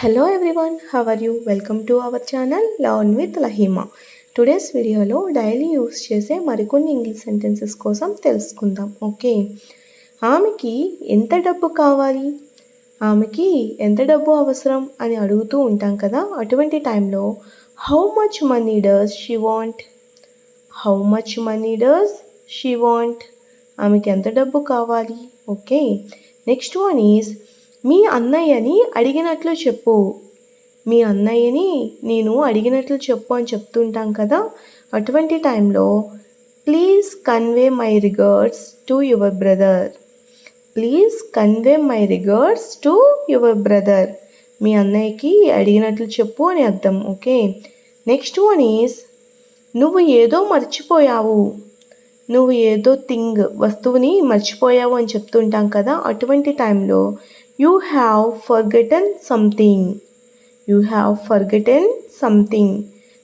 Hello everyone, how are you? Welcome to our channel Learn with Lahima. Today's వీడియోలో daily use చేసే మరికొన్ని English sentences కోసం తెలుసుకుందాం. Okay, ఆమెకి ఎంత డబ్బు కావాలి, ఆమెకి ఎంత డబ్బు అవసరం అని అడుగుతూ ఉంటాం కదా. అటువంటి టైంలో how much money does she want, how much money does she want, ఆమెకి ఎంత డబ్బు కావాలి. ఓకే, నెక్స్ట్ వన్ ఈజ్ మీ అన్నయ్యని అడిగినట్లు చెప్పు, మీ అన్నయ్యని నేను అడిగినట్లు చెప్పు అని చెప్తుంటాం కదా. అటువంటి టైంలో please convey my regards to your brother, please convey my regards to your brother, మీ అన్నయ్యకి అడిగినట్లు చెప్పు అని అర్థం. ఓకే, నెక్స్ట్ వన్ ఈజ్ నువ్వు ఏదో మర్చిపోయావు, నువ్వు ఏదో వస్తువుని మర్చిపోయావు అని చెప్తుంటాం కదా. అటువంటి టైంలో you have forgotten something, you have forgotten something,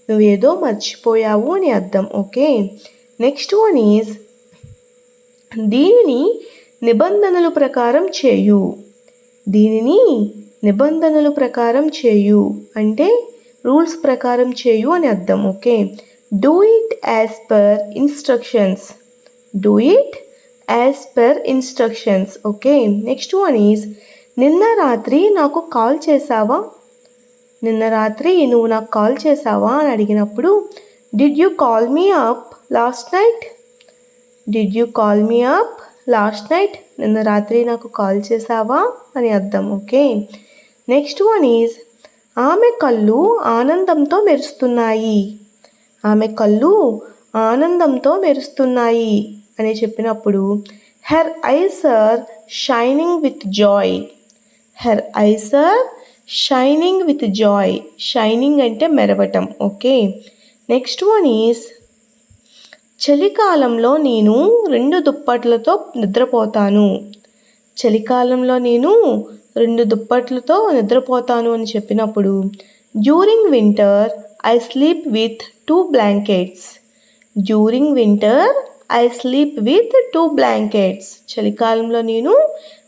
నువ్వు ఏదో మర్చిపోయావు అని అర్థం. ఓకే, నెక్స్ట్ వన్ ఈజ్ దీనిని నిబంధనల ప్రకారం చేయు, దీనిని నిబంధనల ప్రకారం చేయు అంటే రూల్స్ ప్రకారం చేయు అని అర్థం. Okay, do it as per instructions, do it as per instructions. Okay, next one is నిన్న రాత్రి నాకు కాల్ చేసావా, నిన్న రాత్రి నువ్వు నాకు కాల్ చేసావా అని అడిగినప్పుడు did you call me up last night, did you call me up last night, నిన్న రాత్రి నాకు కాల్ చేసావా అని అర్థం. ఓకే, నెక్స్ట్ వన్ ఈజ్ ఆమె కళ్ళు ఆనందంతో మెరుస్తున్నాయి, ఆమె కళ్ళు ఆనందంతో మెరుస్తున్నాయి అని చెప్పినప్పుడు her eyes are shining with joy, her eyes are shining with joy, shining అంటే మెరవటం. ఓకే, నెక్స్ట్ వన్ ఈజ్ చలికాలంలో నేను 2 దుప్పట్లతో నిద్రపోతాను, చలికాలంలో నేను 2 దుప్పట్లతో నిద్రపోతాను అని చెప్పినప్పుడు during winter I sleep with 2 blankets, during winter I sleep with 2 blankets, చలికాలంలో నేను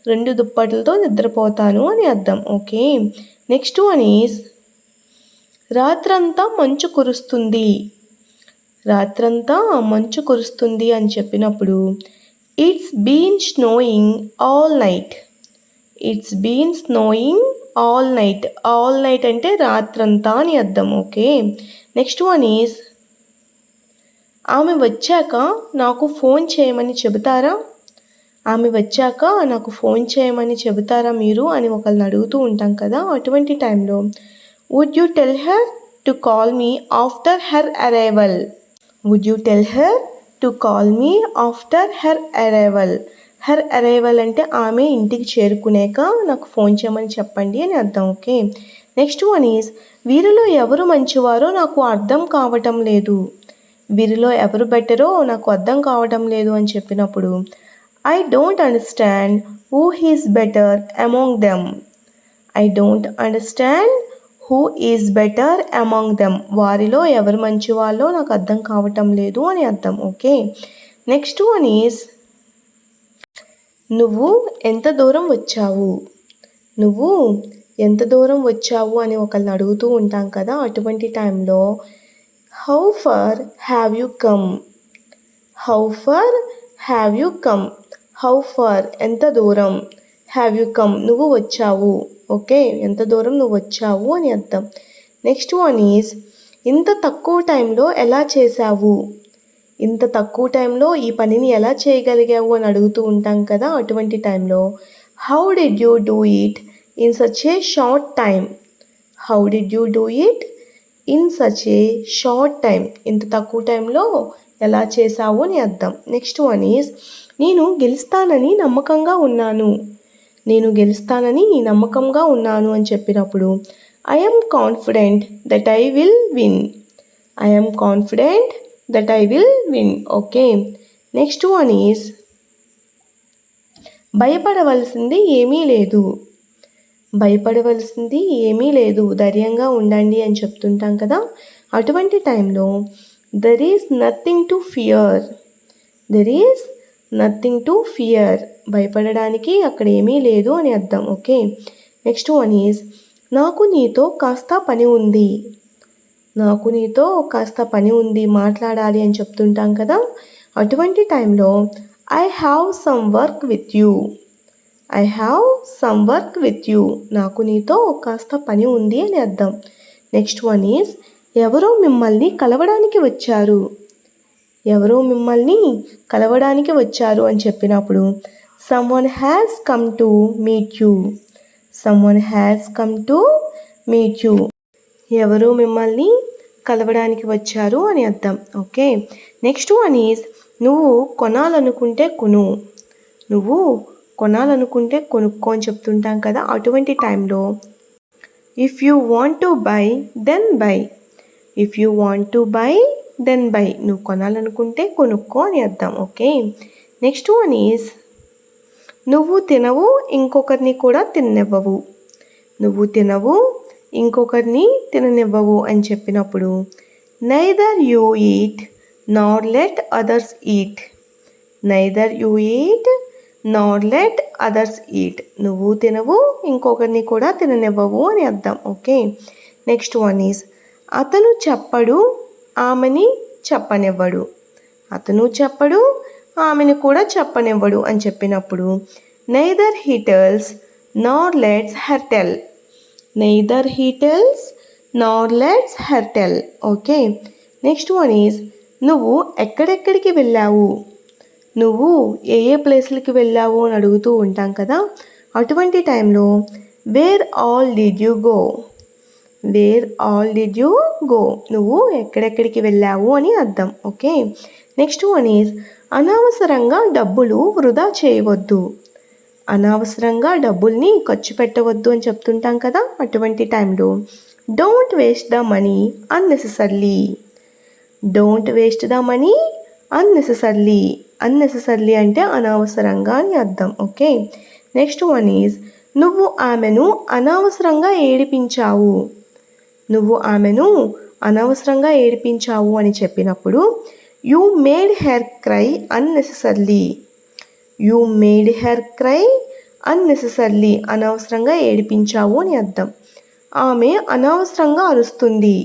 2 దుప్పట్లతో నిద్రపోతాను అని అర్థం. ఓకే, నెక్స్ట్ వన్ ఈజ్ రాత్రంతా మంచు కురుస్తుంది, రాత్రంతా మంచు కురుస్తుంది అని చెప్పినప్పుడు it's been snowing all night, it's been snowing all night, all night అంటే రాత్రంతా అని అర్థం. ఓకే, నెక్స్ట్ వన్ ఈజ్ ఆమె వచ్చాక నాకు ఫోన్ చేయమని చెబుతారా, ఆమె వచ్చాక నాకు ఫోన్ చేయమని చెబుతారా మీరు అని ఒకళ్ళని అడుగుతూ ఉంటాం కదా. అటువంటి టైంలో would you tell her to call me after her arrival, would you tell her to call me after her arrival, her arrival అంటే ఆమె ఇంటికి చేరుకునేక నాకు ఫోన్ చేయమని చెప్పండి అని అర్థం. ఓకే, నెక్స్ట్ వన్ ఈజ్ వీరిలో ఎవరు మంచివారో నాకు అర్థం కావటం లేదు, వీరిలో ఎవరు బెటరో నాకు అర్థం కావటం లేదు అని చెప్పినప్పుడు I don't understand who is better among them, I don't understand who is better among them, వారిలో ఎవరు మంచి వాళ్ళో నాకు అర్థం కావటం లేదు అని అర్థం. ఓకే, నెక్స్ట్ వన్ ఈజ్ నువ్వు ఎంత దూరం వచ్చావు, నువ్వు ఎంత దూరం వచ్చావు అని ఒకళ్ళని అడుగుతూ ఉంటాం కదా. అటువంటి టైంలో how for have you come, how for have you come, how for ఎంత దూరం, హ్యావ్ యూ కమ్ నువ్వు వచ్చావు. ఓకే, ఎంత దూరం నువ్వు వచ్చావు అని అర్థం. నెక్స్ట్ వన్ ఈజ్ ఇంత తక్కువ టైంలో ఎలా చేసావు, ఇంత తక్కువ టైంలో ఈ పనిని ఎలా చేయగలిగావు అని అడుగుతూ ఉంటాం కదా. అటువంటి టైంలో how did you do it in such a short time, how did you do it in such a short time, ఇంత తక్కువ టైంలో ఎలా చేసావు అని అర్థం. నెక్స్ట్ వన్ ఈజ్ నేను గెలుస్తానని నమ్మకంగా ఉన్నాను, నేను గెలుస్తానని నమ్మకంగా ఉన్నాను అని చెప్పినప్పుడు I'm confident that I will win, I'm confident that I will win. Okay, next one is భయపడవలసింది ఏమీ లేదు, భయపడవలసింది ఏమీ లేదు, ధైర్యంగా ఉండండి అని చెప్తుంటాం కదా. అటువంటి టైంలో there is nothing to fear, there is nothing to fear, భయపడడానికి అక్కడ ఏమీ లేదు అని అర్థం. ఓకే, నెక్స్ట్ వన్ ఈజ్ నాకు నీతో కాస్త పని ఉంది. నాకు నీతో కాస్త పని ఉంది, మాట్లాడాలి అని చెప్తుంటాం కదా. అటువంటి టైంలో I have some work with you. I have some work with you. నాకు నీతో కాస్త పని ఉంది అని అర్థం. నెక్స్ట్ వన్ ఈజ్ ఎవరో మిమ్మల్ని కలవడానికి వచ్చారు. ఎవరో మిమ్మల్ని కలవడానికి వచ్చారు అని చెప్పినప్పుడు someone has come to meet you. Someone has come to meet you. ఎవరో మిమ్మల్ని కలవడానికి వచ్చారు అని అర్థం. ఓకే, నెక్స్ట్ వన్ ఈజ్ నువ్వు కొనాలనుకుంటే కొను. నువ్వు కొనాలనుకుంటే కొనుక్కో అని చెప్తుంటాం కదా. అటువంటి టైంలో if you want to buy then buy. If you want to buy then buy. నువ్వు కొనాలనుకుంటే కొనుక్కో అని అర్థం. ఓకే, నెక్స్ట్ వన్ ఈజ్ నువ్వు తినవు, ఇంకొకరిని కూడా తిననివ్వవు. నువ్వు తినవు, ఇంకొకరిని తిననివ్వవు అని చెప్పినప్పుడు neither you eat Nar let others eat. Neither you eat Nar let others eat. నువ్వు తినవు, ఇంకొకరిని కూడా తిననివ్వవు అని అర్థం. ఓకే, నెక్స్ట్ వన్ ఈజ్ అతను చెప్పడు, ఆమెని చెప్పనివ్వడు. అతను చెప్పడు, ఆమెను కూడా చెప్పనివ్వడు అని చెప్పినప్పుడు neither he tells nor lets her tell. Neither he tells nor lets her tell. Okay, next one is నువ్వు ఎక్కడెక్కడికి వెళ్ళావు. నువ్వు ఏ ఏ ప్లేస్లకి వెళ్ళావు అని అడుగుతూ ఉంటాం కదా. అటువంటి టైంలో where all did you go. Where all did you go. నువ్వు ఎక్కడెక్కడికి వెళ్ళావు అని అర్థం. ఓకే, నెక్స్ట్ వన్ ఈజ్ అనవసరంగా డబ్బులు వృధా చేయవద్దు. అనవసరంగా డబ్బుల్ని ఖర్చు పెట్టవద్దు అని చెప్తుంటాం కదా. అటువంటి టైంలో don't waste the money unnecessarily. Don't waste the money unnecessarily. Unnecessarily అంటే అనవసరంగా అని అర్థం. ఓకే, నెక్స్ట్ వన్ ఈజ్ నువ్వు ఆమెను అనవసరంగా ఏడిపించావు. నువ్వు ఆమెను అనవసరంగా ఏడిపించావు అని చెప్పినప్పుడు you made her cry unnecessarily. You made her cry unnecessarily. అనవసరంగా ఏడిపించావు అని అర్థం. ఆమె అనవసరంగా అరుస్తుంది.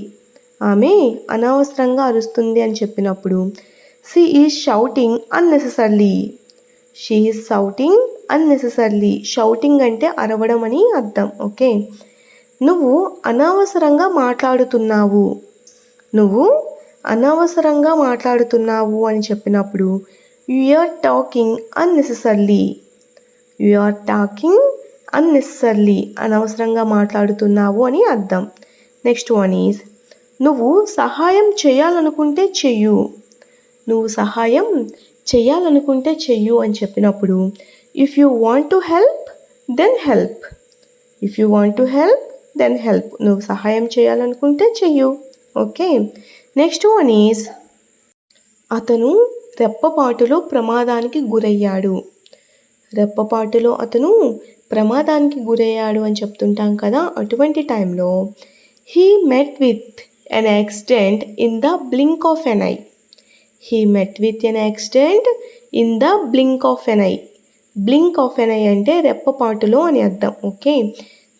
ఆమె అనవసరంగా అరుస్తుంది అని చెప్పినప్పుడు she is shouting unnecessarily. She is shouting unnecessarily. Shouting అంటే అరవడం అని అర్థం. ఓకే, నువ్వు అనవసరంగా మాట్లాడుతున్నావు. నువ్వు అనవసరంగా మాట్లాడుతున్నావు అని చెప్పినప్పుడు you are talking unnecessarily. You are talking unnecessarily. అనవసరంగా మాట్లాడుతున్నావు అని అర్థం. నెక్స్ట్ వన్ ఈజ్ నువ్వు సహాయం చేయాలనుకుంటే చెయ్యు. నువ్వు సహాయం చేయాలనుకుంటే చెయ్యు అని చెప్పినప్పుడు if you want to help then help. If you want to help then help. నువ్వు సహాయం చేయాలనుకుంటే చెయ్యు. ఓకే, నెక్స్ట్ వన్ ఈజ్ అతను రెప్పపాటులో ప్రమాదానికి గురయ్యాడు. రెప్పపాటులో అతను ప్రమాదానికి గురయ్యాడు అని చెప్తుంటాం కదా. అటువంటి టైంలో he met with an accident in the blink of an eye. He met with an accident in the blink of an eye. Blink of an eye అంటే రెప్పపాటులో అని అర్థం. ఓకే,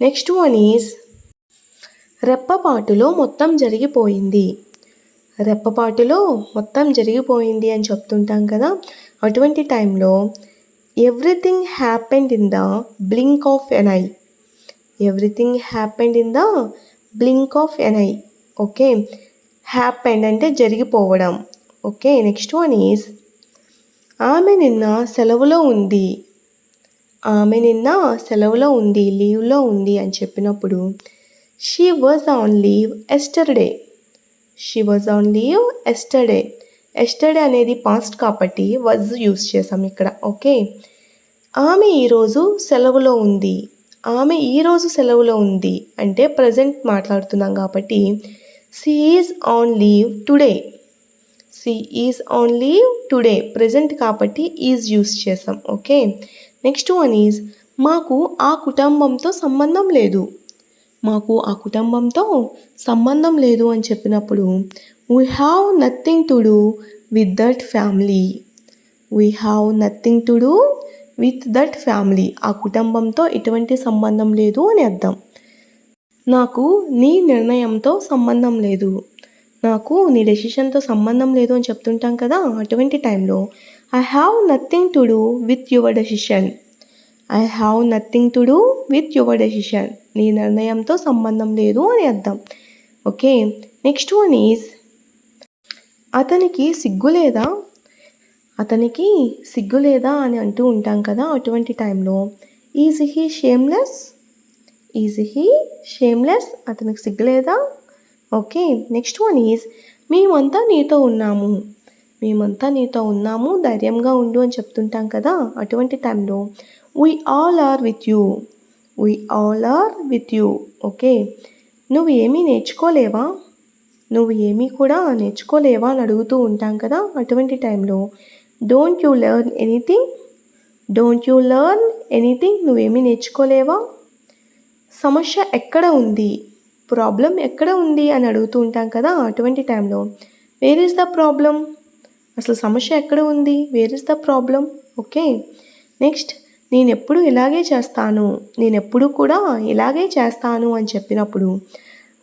నెక్స్ట్ వన్ ఈజ్ రెప్పపాటులో మొత్తం జరిగిపోయింది. రెప్పపాటులో మొత్తం జరిగిపోయింది అని చెప్తుంటాం కదా. అటువంటి టైంలో everything happened in the blink of an eye. Everything happened in the blink of an eye. Okay, happened అంటే జరిగిపోవడం. ఓకే, నెక్స్ట్ వన్ ఈజ్ ఆమె నిన్న సెలవులో ఉంది. ఆమె నిన్న సెలవులో ఉంది, లీవ్లో ఉంది అని చెప్పినప్పుడు she was on leave yesterday. She was on leave yesterday. Yesterday అనేది పాస్ట్ కాబట్టి వాజ్ యూస్ చేసాం ఇక్కడ. ఓకే, ఆమె ఈరోజు సెలవులో ఉంది. ఆమె ఈరోజు సెలవులో ఉంది అంటే ప్రజెంట్ మాట్లాడుతున్నాం కాబట్టి she is on leave today. She is on leave today. Present కాబట్టి ఈజ్ యూస్ చేసాం. ఓకే, నెక్స్ట్ వన్ ఈజ్ మాకు ఆ కుటుంబంతో సంబంధం లేదు. మాకు ఆ కుటుంబంతో సంబంధం లేదు అని చెప్పినప్పుడు we have nothing to do with that family. We have nothing to do with that family. ఆ కుటుంబంతో ఎటువంటి సంబంధం లేదు అని అర్థం. నాకు నీ నిర్ణయంతో సంబంధం లేదు. నాకు నీ డెసిషన్‌తో సంబంధం లేదు అని చెప్తుంటాం కదా! అటువంటి టైంలో I have nothing to do with your decision. I have nothing to do with your decision. నీ నిర్ణయంతో సంబంధం లేదు అని అర్థం. ఓకే. నెక్స్ట్ వన్ ఈజ్ అతనికి సిగ్గు లేదా? అతనికి సిగ్గు లేదా అని అంటూ ఉంటాం కదా! అటువంటి టైంలో is he shameless? Is he shameless? అతనికి సిగ్గు లేదా? ఓకే. నెక్స్ట్ వన్ ఈజ్ మేమంతా నీతో ఉన్నాము. మేమంతా నీతో ఉన్నాము, ధైర్యంగా ఉండు అని చెప్తుంటాం కదా! అటువంటి టైంలో we all are with you. We all are with you. Okay. నువ్వు ఏమీ నేర్చుకోలేవా? నువ్వు ఏమీ కూడా నేర్చుకోలేవా అని అడుగుతూ ఉంటాం కదా! అటువంటి టైంలో don't you learn anything? Don't you learn anything? నువ్వేమీ నేర్చుకోలేవా? సమస్య ఎక్కడ ఉంది? ప్రాబ్లం ఎక్కడ ఉంది అని అడుగుతూ ఉంటాం కదా! అటువంటి టైంలో వేర్ ఈస్ ద ప్రాబ్లమ్? అసలు సమస్య ఎక్కడ ఉంది? Where is the problem? Okay. Next నేనెప్పుడు ఇలాగే చేస్తాను. నేనెప్పుడు కూడా ఇలాగే చేస్తాను అని చెప్పినప్పుడు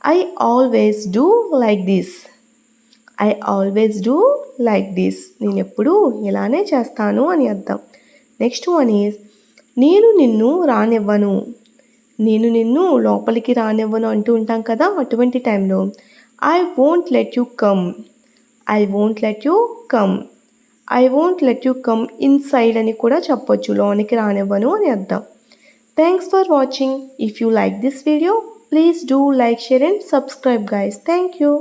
I always do like this. I always do like this. నేనెప్పుడు ఇలానే చేస్తాను అని అర్థం. నెక్స్ట్ వన్ ఈజ్ నేను నిన్ను రానివ్వను. నేను నిన్ను లోపలికి రానివ్వను అంటూ ఉంటాం కదా! అటువంటి టైంలో I won't let you come. I won't let you come. I won't let you come inside అని కూడా చెప్పొచ్చు. లోనికి రానివ్వను అని అర్థం. Thanks for watching. If you like this video, please do like, share and subscribe guys. Thank you.